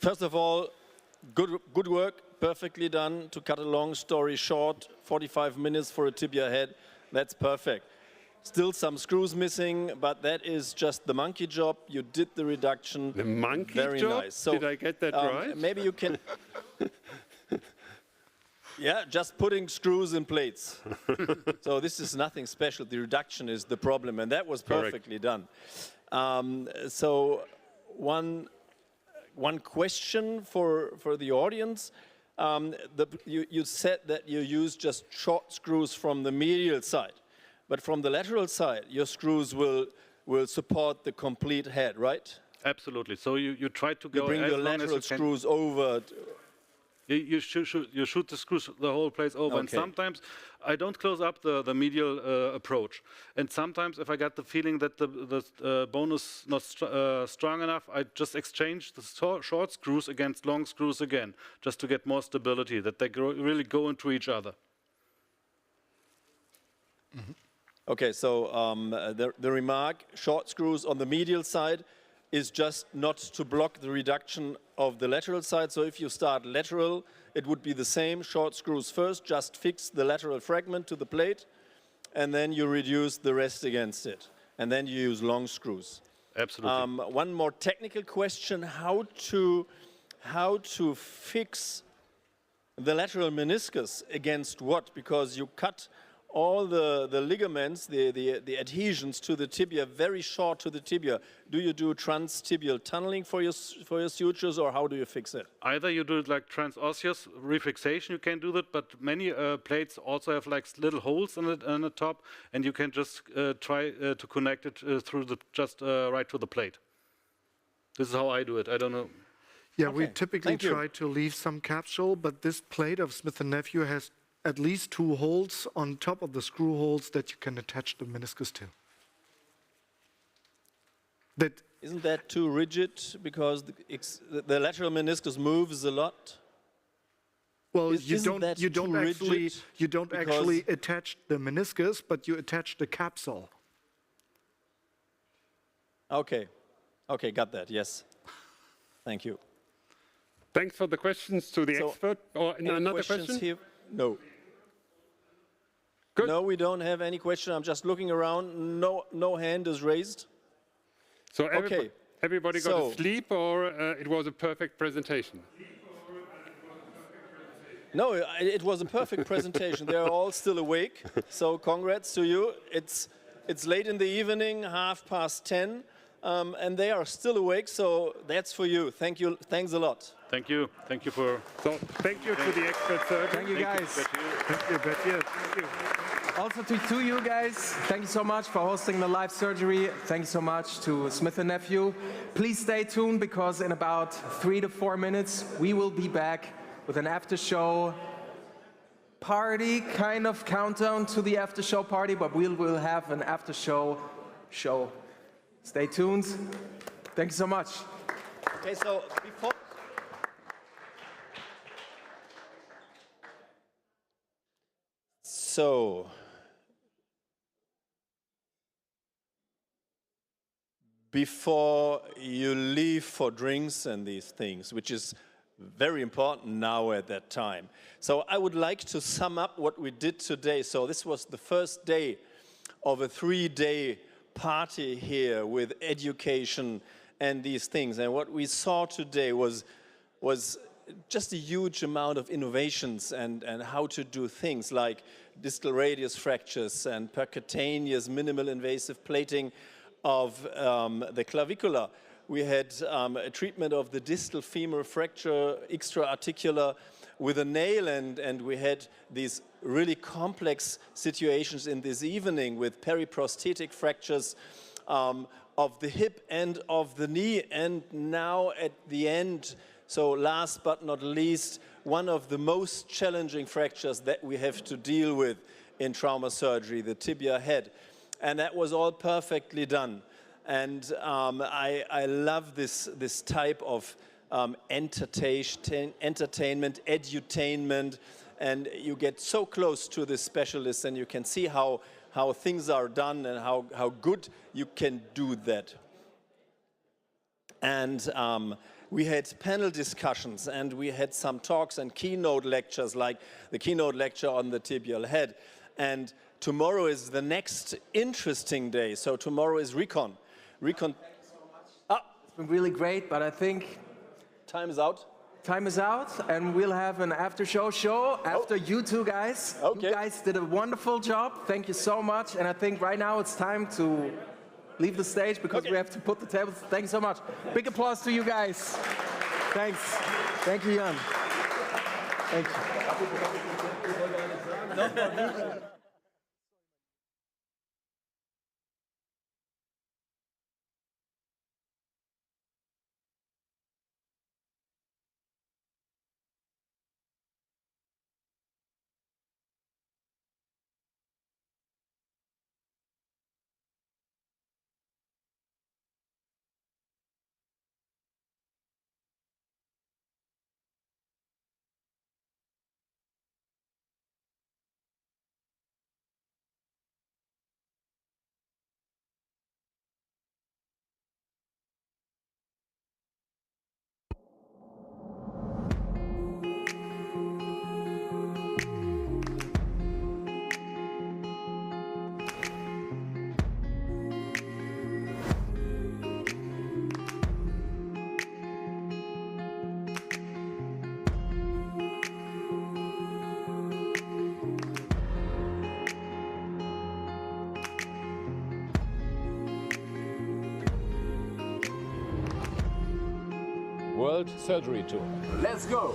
First of all, good work, perfectly done. To cut a long story short, 45 minutes for a tibia head, that's perfect. Still some screws missing, but that is just the monkey job. You did the reduction. The monkey very job? Nice. So, did I get that right? Maybe you can... Yeah, just putting screws in plates. So this is nothing special. The reduction is the problem, and that was perfectly done. So one question for the audience. You said that you use just short screws from the medial side, but from the lateral side, your screws will support the complete head, right? Absolutely. So you try to go you bring as your long lateral as you screws over. You shoot the screws the whole place over, okay. And sometimes I don't close up the medial approach. And sometimes if I get the feeling that the bone is not strong enough, I just exchange the short screws against long screws again, just to get more stability, that they really go into each other. Mm-hmm. Okay, so the remark, short screws on the medial side, is just not to block the reduction of the lateral side. So if you start lateral, it would be the same. Short screws first, just fix the lateral fragment to the plate, and then you reduce the rest against it. And then you use long screws. Absolutely. One more technical question, how to fix the lateral meniscus against what? Because you cut all the ligaments, the adhesions to the tibia, very short to the tibia. Do you do transtibial tunneling for your sutures, or how do you fix it? Either you do it like transosseous refixation, you can do that, but many plates also have like little holes on the top, and you can just try to connect it through right to the plate. This is how I do it. I don't know. Yeah, okay. We typically try to leave some capsule, but this plate of Smith & Nephew has at least 2 holes on top of the screw holes that you can attach the meniscus to. Isn't that too rigid because the lateral meniscus moves a lot? Well, you don't actually attach the meniscus, but you attach the capsule. Okay, got that. Yes, thank you. Thanks for the questions to the expert. Or another question? Here? No. Good. No, we don't have any question. I'm just looking around. No hand is raised. So everybody got a sleep, or it was a perfect presentation? No, it was a perfect presentation. They're all still awake. So congrats to you. It's late in the evening, 10:30. And they are still awake, so that's for you. Thank you. Thanks a lot. Thank you. Thank you for. So thank you to the expert surgeon. Thank you, guys. Thank you, Betty. Thank you. Also to you guys, thank you so much for hosting the live surgery. Thank you so much to Smith & Nephew. Please stay tuned, because in about 3 to 4 minutes, we will be back with an after-show party, kind of countdown to the after-show party, but we will have an after-show show. Stay tuned. Thank you so much. Okay, so before you leave for drinks and these things, which is very important now at that time. So I would like to sum up what we did today. So this was the first day of a 3-day party here with education and these things. And what we saw today was just a huge amount of innovations and how to do things like distal radius fractures and percutaneous minimal invasive plating of the clavicula. We had a treatment of the distal femur fracture extra-articular with a nail, and we had these really complex situations in this evening with periprosthetic fractures of the hip and of the knee, and now at the end, so last but not least, one of the most challenging fractures that we have to deal with in trauma surgery, the tibia head. And that was all perfectly done. And I love this type of entertainment, edutainment, and you get so close to the specialists, and you can see how things are done and how good you can do that. And we had panel discussions, and we had some talks and keynote lectures, like the keynote lecture on the tibial head. And tomorrow is the next interesting day. So tomorrow is Recon. Recon. It's been really great, but I think time is out. Time is out, and we'll have an after-show show after you two guys. Okay. You guys did a wonderful job. Thank you so much. And I think right now it's time to leave the stage because we have to put the tables. Thank you so much. Big applause to you guys. Thanks. Thank you, Jan. Thank you. World Surgery Tour. Let's go.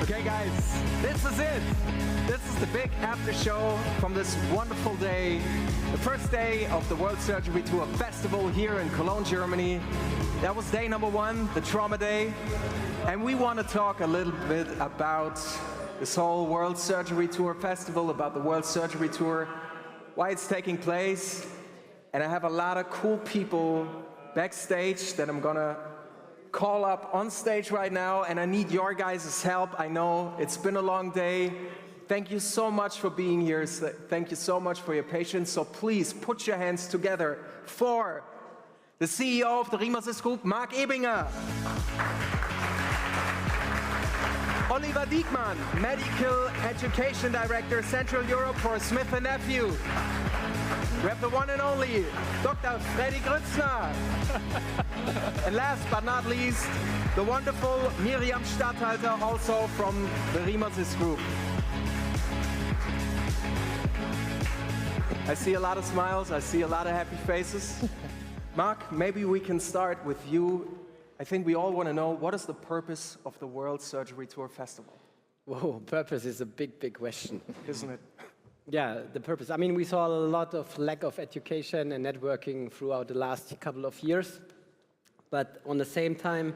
Okay guys, this is it. This is the big after show from this wonderful day. The first day of the World Surgery Tour Festival here in Cologne, Germany. That was day number 1, the Trauma Day. And we want to talk a little bit about this whole World Surgery Tour Festival, about the World Surgery Tour, why it's taking place. And I have a lot of cool people backstage that I'm gonna call up on stage right now, and I need your guys' help. I know it's been a long day. Thank you so much for being here. Thank you so much for your patience. So please put your hands together for the CEO of the Riemann-Siss Group, Marc Ebinger. Oliver Diekmann, Medical Education Director, Central Europe for Smith & Nephew. We have the one and only Dr. Freddy Grützner. And last but not least, the wonderful Miriam Statthalter, also from the Riemann-Siss Group. I see a lot of smiles. I see a lot of happy faces. Mark, maybe we can start with you. I think we all want to know, what is the purpose of the World Surgery Tour Festival? Whoa, purpose is a big, big question. Isn't it? Yeah, the purpose. I mean, we saw a lot of lack of education and networking throughout the last couple of years. But on the same time,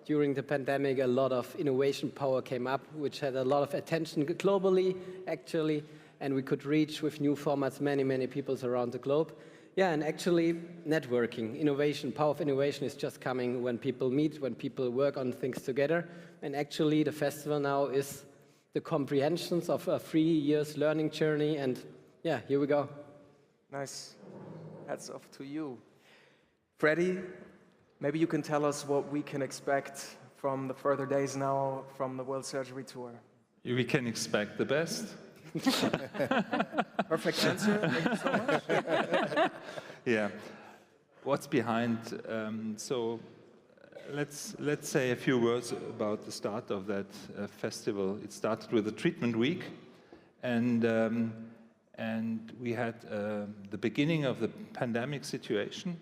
during the pandemic, a lot of innovation power came up, which had a lot of attention globally, actually, and we could reach with new formats many, many people around the globe. Yeah, and actually, networking, innovation, power of innovation is just coming when people meet, when people work on things together. And actually, the festival now is the comprehensions of a 3 years learning journey. And yeah, here we go. Nice. Hats off to you. Freddie, maybe you can tell us what we can expect from the further days now from the World Surgery Tour. We can expect the best. Perfect answer. Thank you so much. Yeah. What's behind? So let's say a few words about the start of that festival. It started with a treatment week, and we had the beginning of the pandemic situation,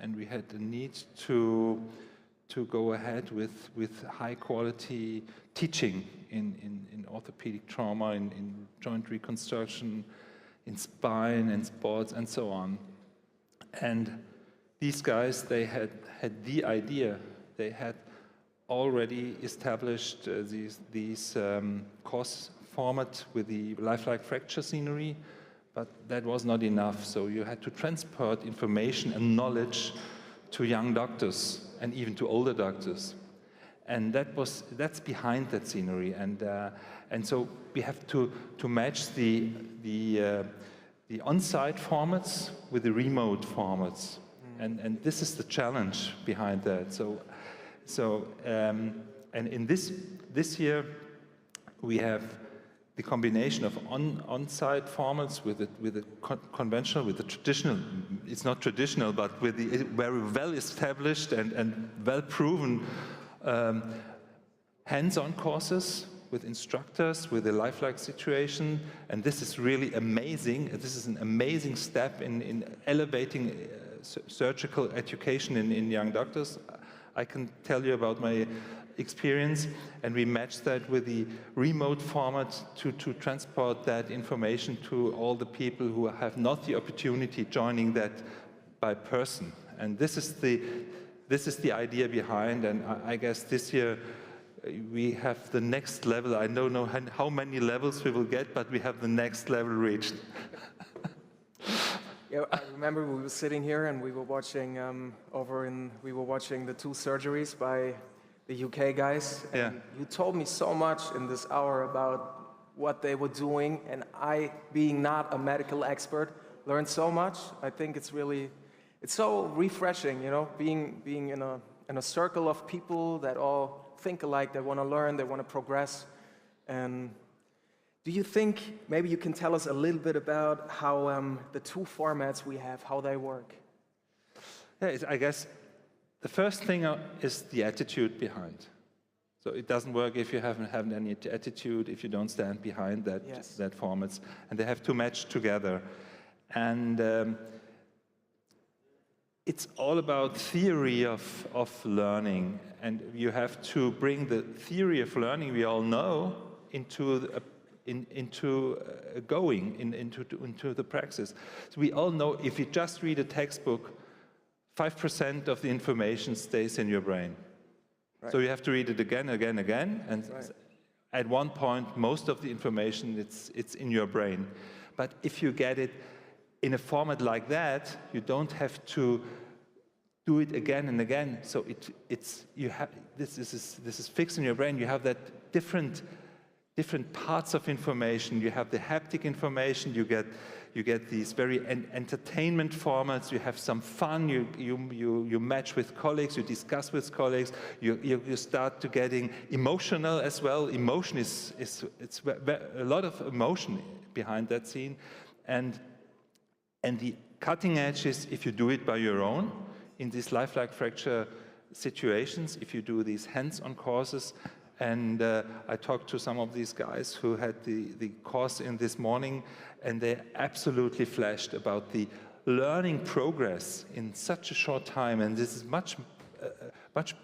and we had the need to go ahead with high quality teaching in orthopedic trauma, in joint reconstruction, in spine and sports and so on. And these guys, they had the idea. They had already established these course format with the lifelike fracture scenery, but that was not enough. So you had to transport information and knowledge to young doctors and even to older doctors. And that's behind that scenery. And so we have to match the on-site formats with the remote formats. And this is the challenge behind that. And in this year, we have the combination of on-site formats with the conventional, with the traditional. It's not traditional, but with the very well-established and well-proven hands-on courses with instructors, with a lifelike situation. And this is really amazing. This is an amazing step in elevating surgical education in young doctors. I can tell you about my experience, and we matched that with the remote format to transport that information to all the people who have not the opportunity joining that by person. And this is the idea behind, and I guess this year we have the next level. I don't know how many levels we will get, but we have the next level reached. Yeah, I remember we were sitting here and we were watching we were watching the 2 surgeries by the UK guys. And yeah. You told me so much in this hour about what they were doing, and I, being not a medical expert, learned so much. I think it's so refreshing, you know, being in a circle of people that all think alike, they want to learn, they want to progress. And do you think maybe you can tell us a little bit about how the 2 formats we have, how they work? Yeah, I guess the first thing is the attitude behind. So it doesn't work if you haven't any attitude, if you don't stand behind that, yes. that formats, and they have to match together. And it's all about theory of learning, and you have to bring the theory of learning we all know into the praxis. So we all know if you just read a textbook, 5% of the information stays in your brain. Right. So you have to read it again, and right. At one point, most of the information it's in your brain. But if you get it in a format like that, you don't have to do it again and again. So this is fixed in your brain. You have that different parts of information. You have the haptic information. You get these very entertainment formats. You have some fun. You match with colleagues. You discuss with colleagues. You start to getting emotional as well. Emotion it's a lot of emotion behind that scene, and the cutting edge is if you do it by your own in these lifelike fracture situations. If you do these hands-on courses. And I talked to some of these guys who had the course in this morning, and they absolutely flashed about the learning progress in such a short time. And this is much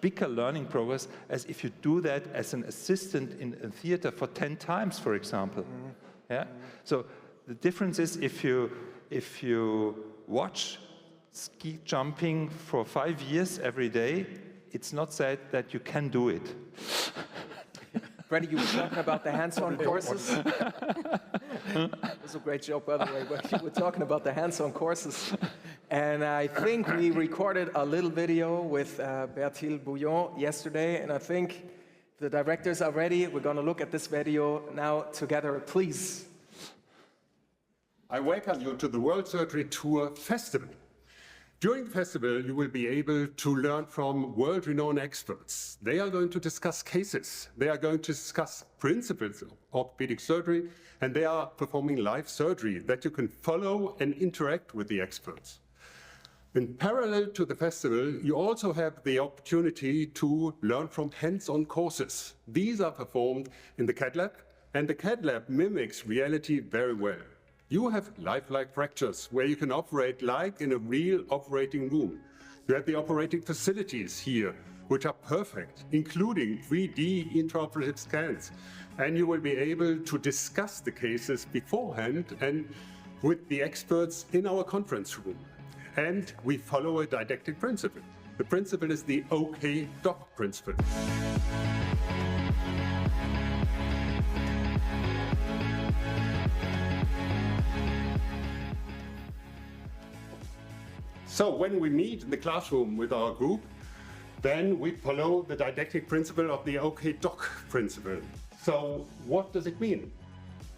bigger learning progress as if you do that as an assistant in a theater for 10 times, for example. Yeah. So the difference is if you watch ski jumping for 5 years every day, it's not said that you can do it. Freddie, you were talking about the hands-on courses. That's a great joke, by the way, but you were talking about the hands-on courses. And I think we recorded a little video with Bertil Bouillon yesterday, and I think the directors are ready. We're going to look at this video now together, please. I welcome you to the World Surgery Tour Festival. During the festival, you will be able to learn from world-renowned experts. They are going to discuss cases. They are going to discuss principles of orthopedic surgery, and they are performing live surgery that you can follow and interact with the experts. In parallel to the festival, you also have the opportunity to learn from hands-on courses. These are performed in the CAD lab, and the CAD lab mimics reality very well. You have lifelike fractures where you can operate like in a real operating room. You have the operating facilities here, which are perfect, including 3D intraoperative scans. And you will be able to discuss the cases beforehand and with the experts in our conference room. And we follow a didactic principle. The principle is the OK Doc principle. So when we meet in the classroom with our group, then we follow the didactic principle of the OK Doc principle. So what does it mean?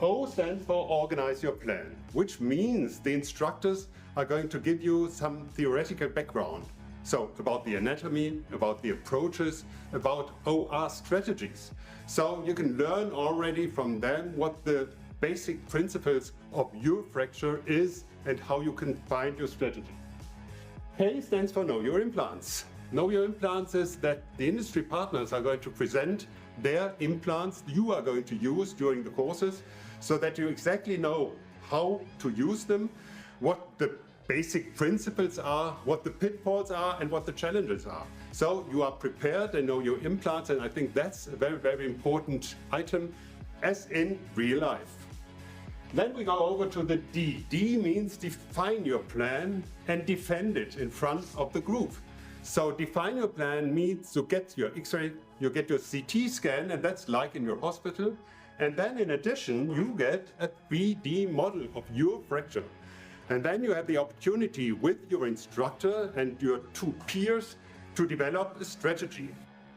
O stands for organize your plan, which means the instructors are going to give you some theoretical background. So about the anatomy, about the approaches, about OR strategies. So you can learn already from them what the basic principles of your fracture is and how you can find your strategy. K stands for Know Your Implants. Know Your Implants is that the industry partners are going to present their implants you are going to use during the courses so that you exactly know how to use them, what the basic principles are, what the pitfalls are, and what the challenges are. So you are prepared and know your implants, and I think that's a very, very important item, as in real life. Then we go over to the D. D means define your plan and defend it in front of the group. So define your plan means you get your X-ray, you get your CT scan, and that's like in your hospital. And then in addition, you get a 3D model of your fracture. And then you have the opportunity with your instructor and your two peers to develop a strategy.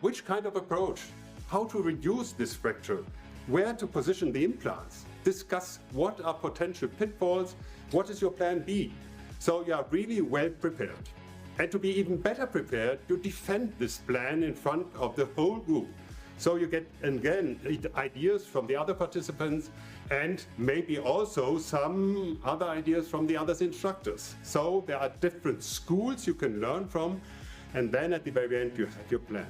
Which kind of approach? How to reduce this fracture? Where to position the implants? Discuss what are potential pitfalls, what is your plan B? So you are really well prepared. And to be even better prepared, you defend this plan in front of the whole group. So you get, again, ideas from the other participants and maybe also some other ideas from the other instructors. So there are different schools you can learn from, and then at the very end you have your plan.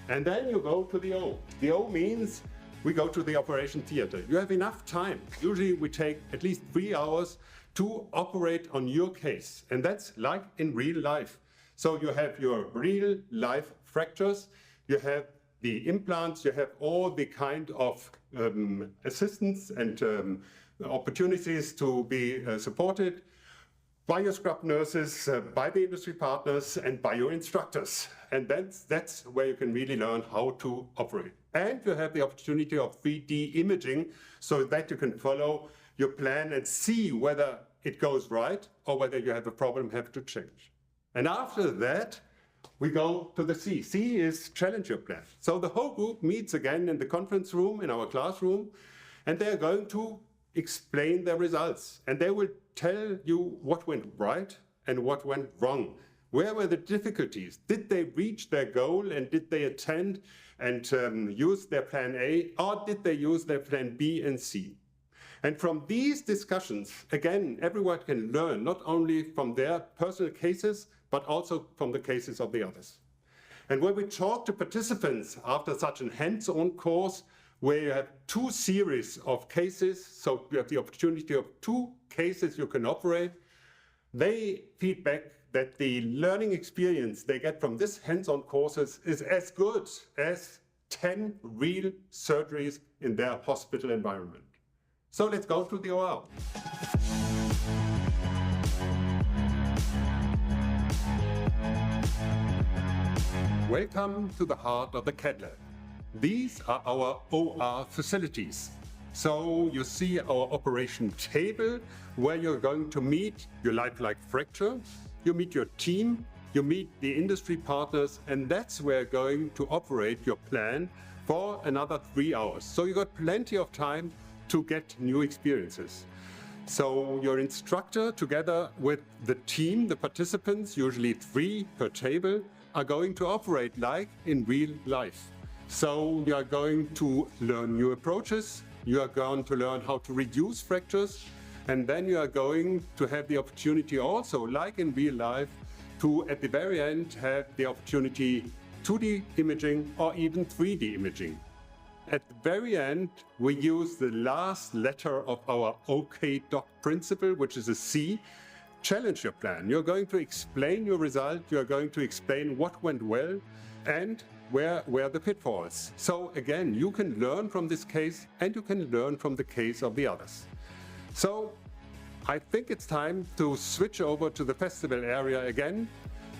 And then you go to the O. The O means we go to the operation theater. You have enough time. Usually we take at least 3 hours to operate on your case. And that's like in real life. So you have your real life fractures, you have the implants, you have all the kind of assistance and opportunities to be supported by your scrub nurses, by the industry partners, and by your instructors. And that's where you can really learn how to operate. And you have the opportunity of 3D imaging so that you can follow your plan and see whether it goes right or whether you have a problem, have to change. And after that, we go to the C. C is challenge your plan. So the whole group meets again in the conference room, in our classroom, and they're going to explain their results. And they will tell you what went right and what went wrong. Where were the difficulties? Did they reach their goal and did they attend and use their plan A, or did they use their plan B and C? And from these discussions, again, everyone can learn not only from their personal cases, but also from the cases of the others. And when we talk to participants after such a hands-on course, where you have 2 series of cases, so you have the opportunity of 2 cases you can operate, they feedback that the learning experience they get from this hands-on courses is as good as 10 real surgeries in their hospital environment. So let's go to the OR. Welcome to the heart of the CAD lab. These are our OR facilities. So you see our operation table where you're going to meet your lifelike fracture, you meet your team, you meet the industry partners, and that's where you're going to operate your plan for another 3 hours. So you got plenty of time to get new experiences. So your instructor, together with the team, the participants, usually 3 per table, are going to operate like in real life. So you are going to learn new approaches, you are going to learn how to reduce fractures, and then you are going to have the opportunity also, like in real life, to at the very end have the opportunity 2D imaging or even 3D imaging. At the very end, we use the last letter of our OKDoc principle, which is a C. Challenge your plan. You're going to explain your result, you're going to explain what went well and where were the pitfalls. So again, you can learn from this case and you can learn from the case of the others. So I think it's time to switch over to the festival area again.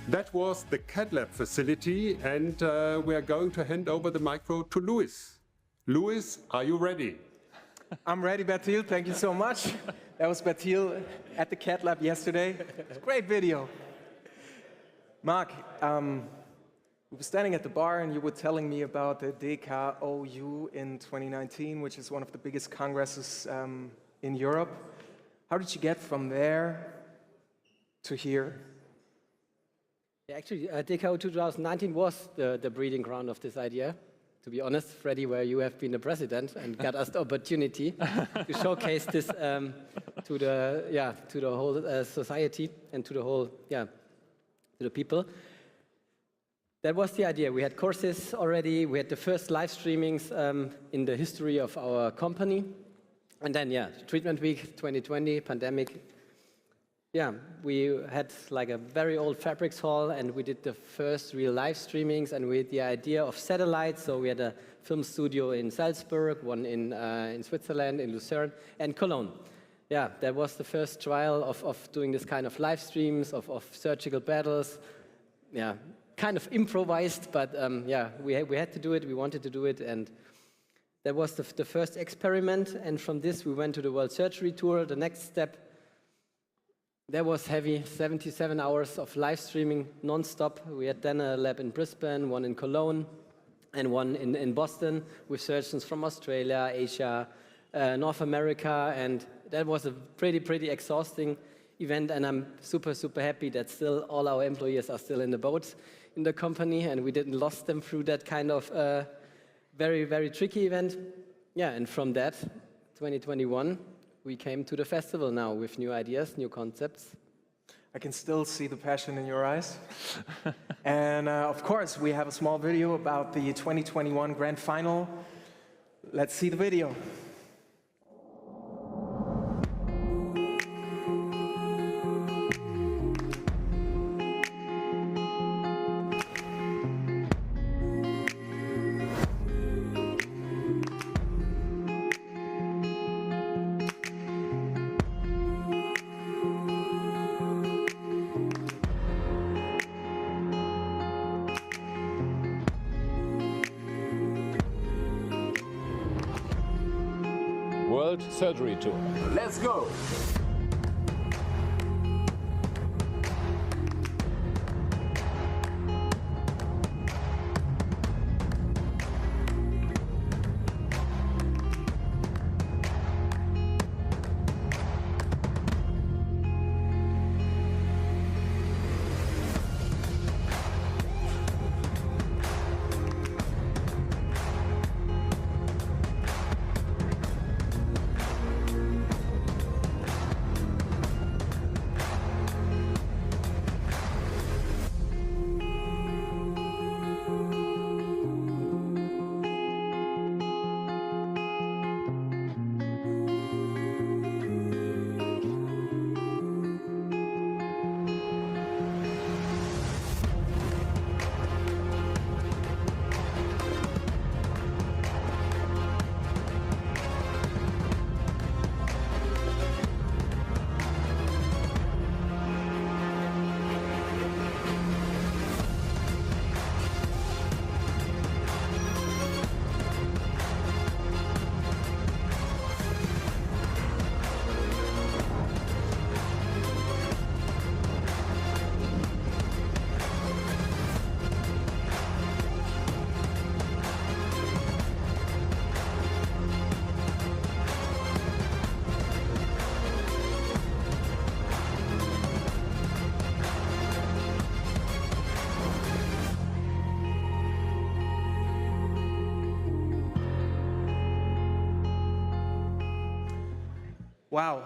That was the CAD lab facility, and we are going to hand over the micro to Luis. Luis, are you ready? I'm ready, Bertil. Thank you so much. That was Bertil at the CAD lab yesterday. It's a great video. Mark, we were standing at the bar and you were telling me about the DKOU in 2019, which is one of the biggest congresses in Europe. How did you get from there to here? Yeah, actually, DKOU 2019 was the breeding ground of this idea. To be honest, Freddie, where you have been the president and got us the opportunity to showcase this to the whole society and to the whole to the people. That was the idea. We had courses already. We had the first live streamings in the history of our company, and then Treatment Week 2020, pandemic. Yeah, we had like a very old fabrics hall, and we did the first real live streamings, and we had the idea of satellites. So we had a film studio in Salzburg, one in Switzerland, in Lucerne, and Cologne. Yeah, that was the first trial of doing this kind of live streams, of surgical battles. Yeah, kind of improvised, but we had to do it, we wanted to do it, and that was the first experiment. And from this, we went to the World Surgery Tour. The next step, that was heavy, 77 hours of live streaming non-stop. We had then a lab in Brisbane, one in Cologne, and one in Boston with surgeons from Australia, Asia, North America, and that was a pretty exhausting event, and I'm super happy that still all our employees are still in the boat in the company, and we didn't lost them through that kind of very tricky event. Yeah, and from that, 2021, we came to the festival now with new ideas, new concepts. I can still see the passion in your eyes. And of course, we have a small video about the 2021 Grand Final. Let's see the video. World Surgery Tour. Let's go! Wow.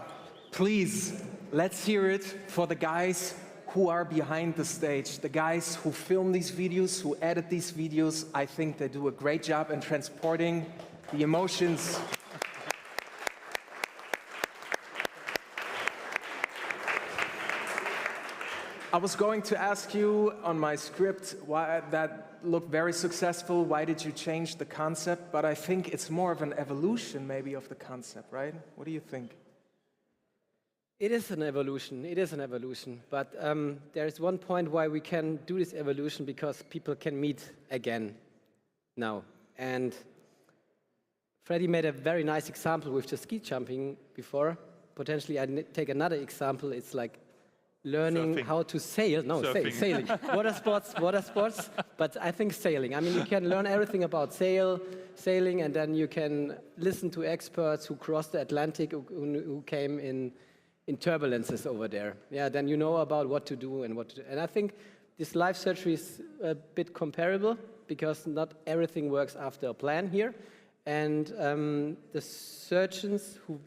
Please, let's hear it for the guys who are behind the stage, the guys who film these videos, who edit these videos. I think they do a great job in transporting the emotions. I was going to ask you on my script why that looked very successful. Why did you change the concept? But I think it's more of an evolution maybe of the concept, right? What do you think? It is an evolution. It is an evolution. But there is one point why we can do this evolution, because people can meet again now. And Freddie made a very nice example with the ski jumping before. Potentially, I take another example. It's like learning Surfing. how to sail. No, sailing. Water sports. But I think sailing. I mean, you can learn everything about sailing, and then you can listen to experts who crossed the Atlantic, who came in turbulences over there. Yeah, then you know about what to do and what to do. And I think this live surgery is a bit comparable, because not everything works after a plan here. And the surgeons who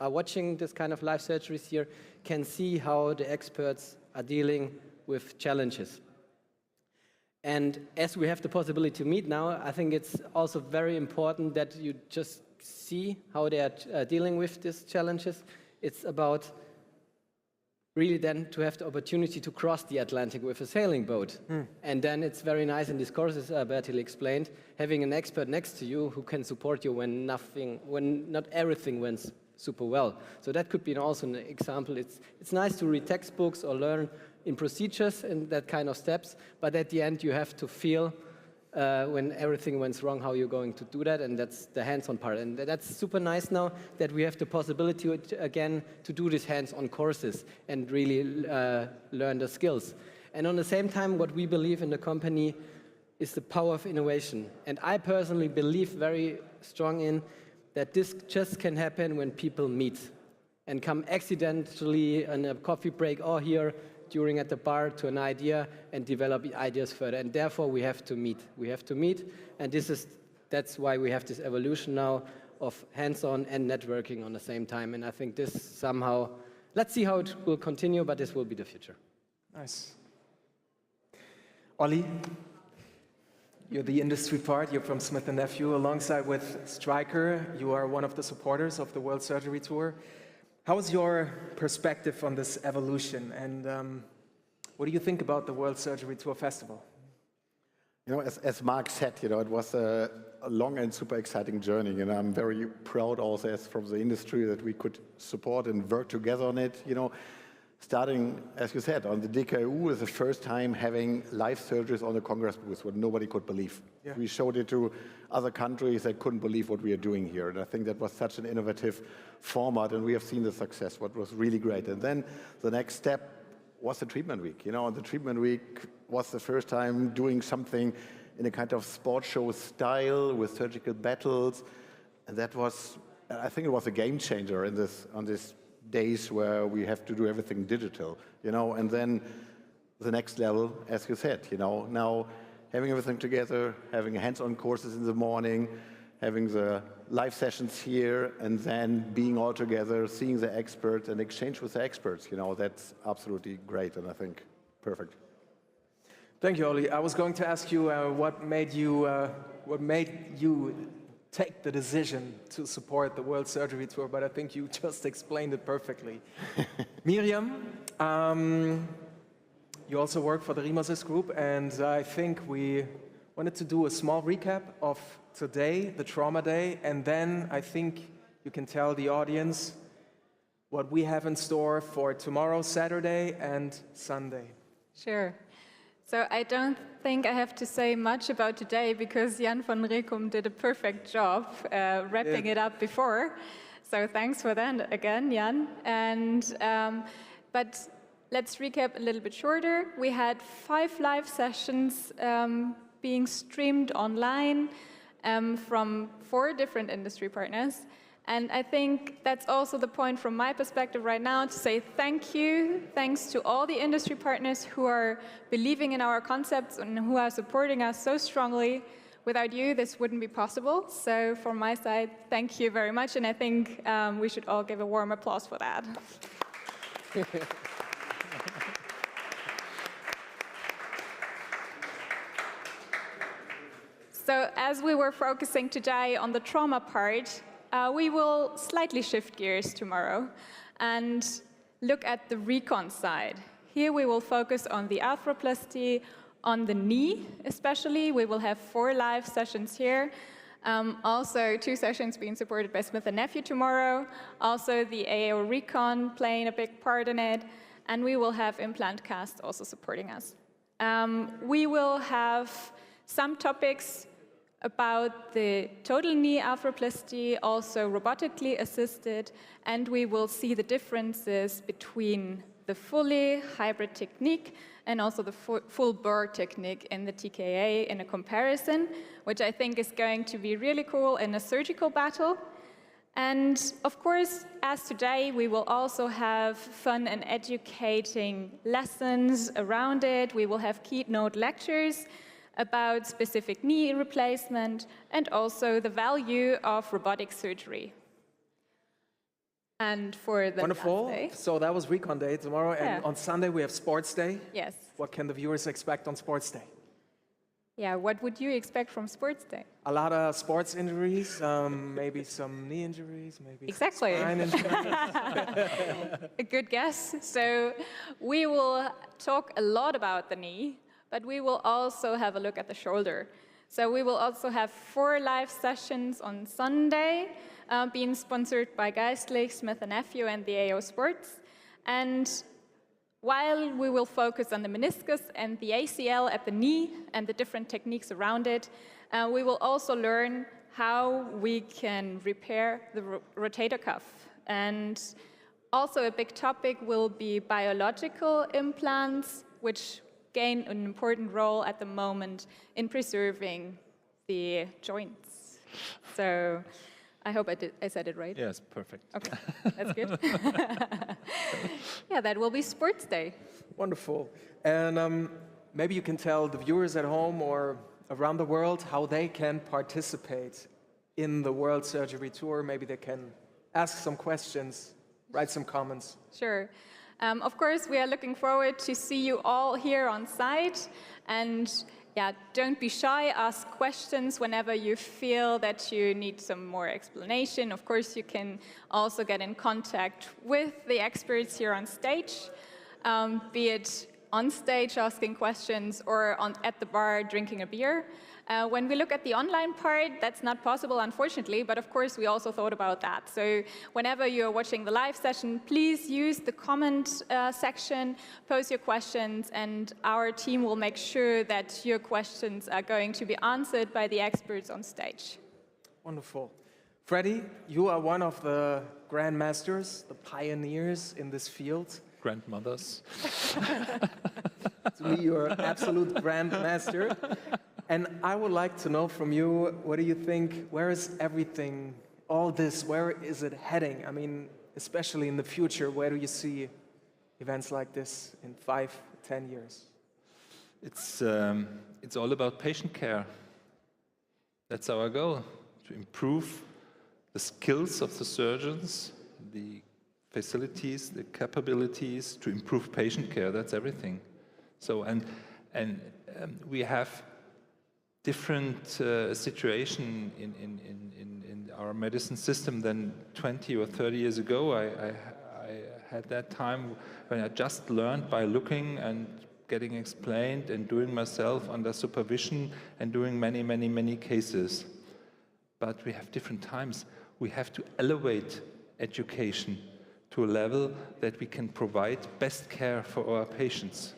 are watching this kind of live surgeries here can see how the experts are dealing with challenges. And as we have the possibility to meet now, I think it's also very important that you just see how they are dealing with these challenges. It's about really then to have the opportunity to cross the Atlantic with a sailing boat. And then it's very nice in these courses, Bertil explained, having an expert next to you who can support you when not everything went super well. So that could be also an example. It's nice to read textbooks or learn in procedures and that kind of steps, but at the end you have to feel when everything went wrong, how you're going to do that, and that's the hands-on part. And that's super nice now that we have the possibility again to do these hands-on courses and really learn the skills. And on the same time, what we believe in the company is the power of innovation. And I personally believe very strong in that this just can happen when people meet and come accidentally on a coffee break or here during at the bar to an idea and develop ideas further. And therefore, we have to meet. We have to meet, and that's why we have this evolution now of hands-on and networking on the same time. And I think this somehow, let's see how it will continue, but this will be the future. Nice. Olli, you're the industry part. You're from Smith & Nephew. Alongside with Stryker, you are one of the supporters of the World Surgery Tour. How is your perspective on this evolution, and what do you think about the World Surgery Tour Festival? You know, as Mark said, you know, it was a long and super exciting journey, and I'm very proud also as from the industry that we could support and work together on it. You know, starting, as you said, on the DKU was the first time having live surgeries on the Congress booth, what nobody could believe. Yeah. We showed it to other countries that couldn't believe what we are doing here, and I think that was such an innovative format, and we have seen the success, what was really great. And then the next step was the treatment week. You know, the treatment week was the first time doing something in a kind of sports show style with surgical battles, and that was, I think it was a game changer in on this days where we have to do everything digital, you know. And then the next level, as you said, you know, now having everything together, having hands-on courses in the morning, having the live sessions here, and then being all together, seeing the experts and exchange with the experts, you know, that's absolutely great, and I think perfect. Thank you, Olli. I was going to ask you what made you take the decision to support the World Surgery Tour, but I think you just explained it perfectly. Miriam, you also work for the Riemersys Group, and I think we wanted to do a small recap of today, the Trauma Day, and then I think you can tell the audience what we have in store for tomorrow, Saturday, and Sunday. Sure. So I don't think I have to say much about today because Jan van Rekum did a perfect job wrapping it up before. So thanks for that again, Jan. And but let's recap a little bit shorter. We had 5 live sessions being streamed online from 4 different industry partners. And I think that's also the point from my perspective right now to say thank you. Thanks to all the industry partners who are believing in our concepts and who are supporting us so strongly. without you, this wouldn't be possible. So from my side, thank you very much. And I think we should all give a warm applause for that. So as we were focusing today on the trauma part, we will slightly shift gears tomorrow and look at the recon side. Here we will focus on the arthroplasty, on the knee especially. We will have 4 live sessions here. Also 2 sessions being supported by Smith & Nephew tomorrow. Also the AO Recon playing a big part in it. And we will have ImplantCast also supporting us. We will have some topics about the total knee arthroplasty, also robotically assisted, and we will see the differences between the fully hybrid technique and also the full burr technique in the TKA in a comparison, which I think is going to be really cool in a surgical battle. And of course, as today, we will also have fun and educating lessons around it. We will have keynote lectures about specific knee replacement and also the value of robotic surgery. And for the Wonderful. last day, So that was Recon Day tomorrow, Yeah. and on Sunday we have Sports Day. yes. What can the viewers expect on Sports Day? Yeah, what would you expect from Sports Day? A lot of sports injuries, maybe some knee injuries, maybe Exactly. some spine injuries. A good guess. So we will talk a lot about the knee, but we will also have a look at the shoulder. So we will also have 4 live sessions on Sunday, being sponsored by Geistlich, Smith & Nephew, and the AO Sports. And while we will focus on the meniscus and the ACL at the knee and the different techniques around it, we will also learn how we can repair the rotator cuff. And also a big topic will be biological implants, which gain an important role at the moment in preserving the joints. So I hope I said it right. Yes, perfect. Okay, that's good. Yeah, that will be Sports Day. Wonderful. And maybe you can tell the viewers at home or around the world how they can participate in the World Surgery Tour. Maybe they can ask some questions, write some comments. Sure. Of course, we are looking forward to see you all here on site. And yeah, don't be shy, ask questions whenever you feel that you need some more explanation. Of course, you can also get in contact with the experts here on stage, be it on stage asking questions or at the bar drinking a beer. When we look at the online part, that's not possible, unfortunately, but of course we also thought about that. So whenever you're watching the live session, please use the comment section, post your questions, and our team will make sure that your questions are going to be answered by the experts on stage. Wonderful. Freddie, you are one of the grandmasters, the pioneers in this field. Grandmothers. To me, you're an absolute grandmaster. And I would like to know from you, what do you think, where is everything, all this, where is it heading? I mean, especially in the future, where do you see events like this in 5, 10 years? It's all about patient care. That's our goal, to improve the skills of the surgeons, the facilities, the capabilities to improve patient care. That's everything. So, and we have different situation in our medicine system than 20 or 30 years ago. I had that time when I just learned by looking and getting explained and doing myself under supervision and doing many cases. But we have different times. We have to elevate education to a level that we can provide best care for our patients.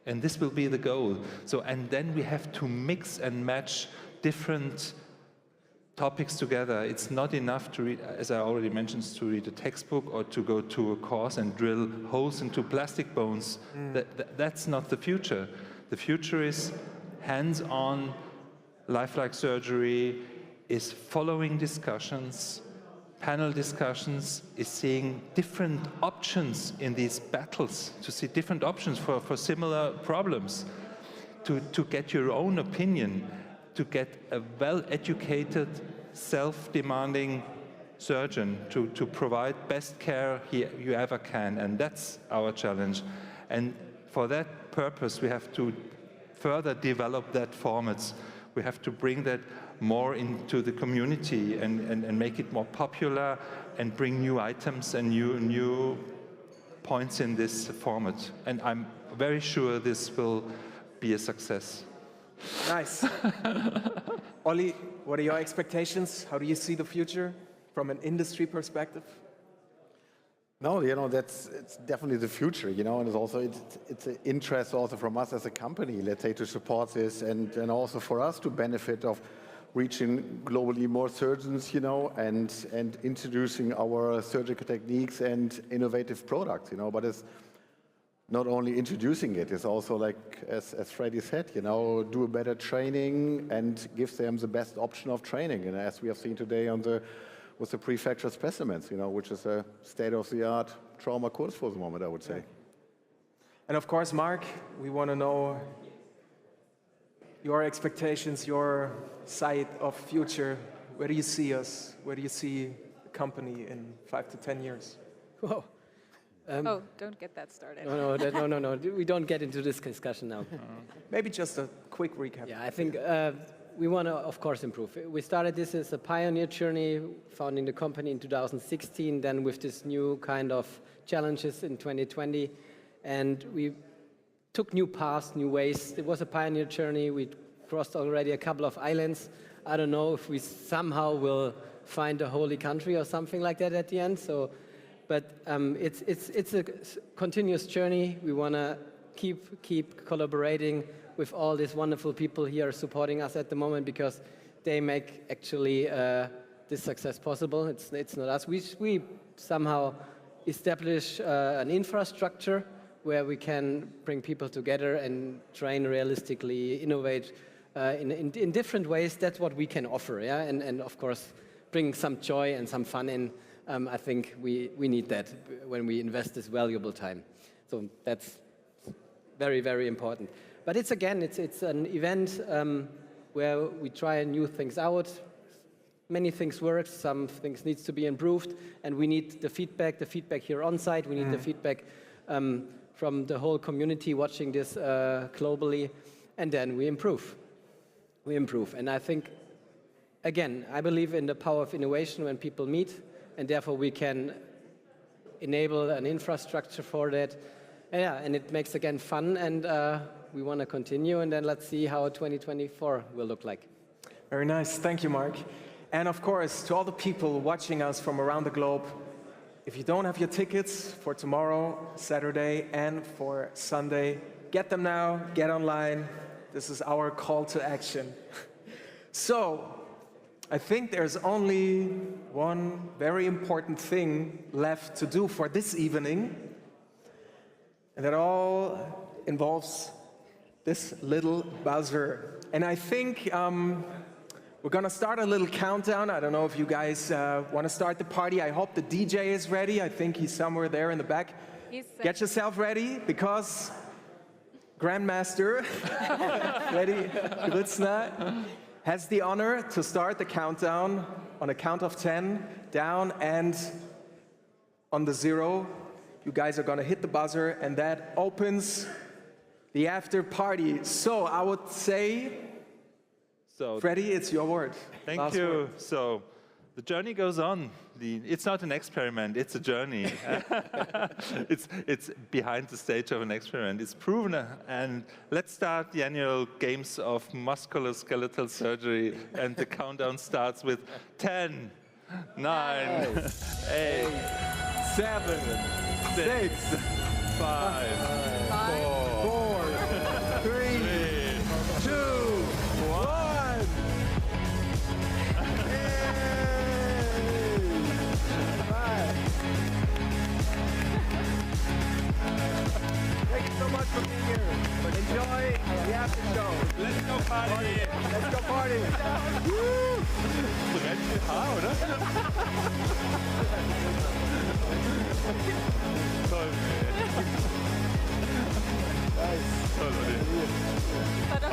And this will be the goal. So, and then we have to mix and match different topics together. It's not enough to read, as I already mentioned, to read a textbook or to go to a course and drill holes into plastic bones. That's not the future. The future is hands-on, lifelike surgery, is following discussions, panel discussions, is seeing different options in these battles, to see different options for similar problems, to get your own opinion. to get a well-educated, self-demanding surgeon to provide best care you ever can, and that's our challenge. And for that purpose, we have to further develop that formats. We have to bring that more into the community and make it more popular and bring new items and new points in this format. And I'm very sure this will be a success. Nice. Olli, what are your expectations? How do you see the future from an industry perspective? No, it's definitely the future, and it's an interest also from us as a company, let's say, to support this and also for us to benefit of reaching globally more surgeons, and introducing our surgical techniques and innovative products, but it's not only introducing it, it's also like, as Freddie said, do a better training and give them the best option of training. And as we have seen today with the prefracture specimens, which is a state-of-the-art trauma course for the moment, I would say. And of course, Mark, we want to know your expectations, your sight of future. Where do you see us? Where do you see the company in 5 to 10 years? Whoa. Don't get that started. No. We don't get into this discussion now. Maybe just a quick recap. Yeah, I think we want to, of course, improve. We started this as a pioneer journey, founding the company in 2016, then with this new kind of challenges in 2020. And we took new paths, new ways. It was a pioneer journey. We crossed already a couple of islands. I don't know if we somehow will find a holy country or something like that at the end. But it's a continuous journey. We want to keep collaborating with all these wonderful people here supporting us at the moment, because they make actually this success possible. It's not us. We somehow establish an infrastructure where we can bring people together and train realistically, innovate in different ways. That's what we can offer, yeah? And of course, bring some joy and some fun in. I think we need that when we invest this valuable time. So that's very, very important. But it's an event where we try new things out. Many things work, some things needs to be improved, and we need the feedback here on site. We need the feedback from the whole community watching this globally, and then we improve. And I think, again, I believe in the power of innovation when people meet, and therefore we can enable an infrastructure for that. And it makes, again, fun, and we want to continue, and then let's see how 2024 will look like. Very nice. Thank you, Mark. And of course, to all the people watching us from around the globe, if you don't have your tickets for tomorrow, Saturday, and for Sunday, get them now, get online. This is our call to action. So, I think there's only one very important thing left to do for this evening, and that all involves this little buzzer. And I think we're gonna start a little countdown. I don't know if you guys want to start the party. I hope the DJ is ready. I think he's somewhere there in the back. Get yourself ready, because Grandmaster Freddy Grützner has the honor to start the countdown on a count of 10 down, and on the 0, you guys are gonna hit the buzzer, and that opens the after party. So I would say, Freddy, it's your word. Thank you. So the journey goes on. It's not an experiment, it's a journey. It's behind the stage of an experiment. It's proven. And let's start the annual Games of Musculoskeletal Surgery. And the countdown starts with 10, 9, 8, 7, 6, 5, 4, 3, 2, 1. Thank you so much for being here. Enjoy the after show. Let's go party. Let's go party. Woo! Toll. Toll, Olli. War doch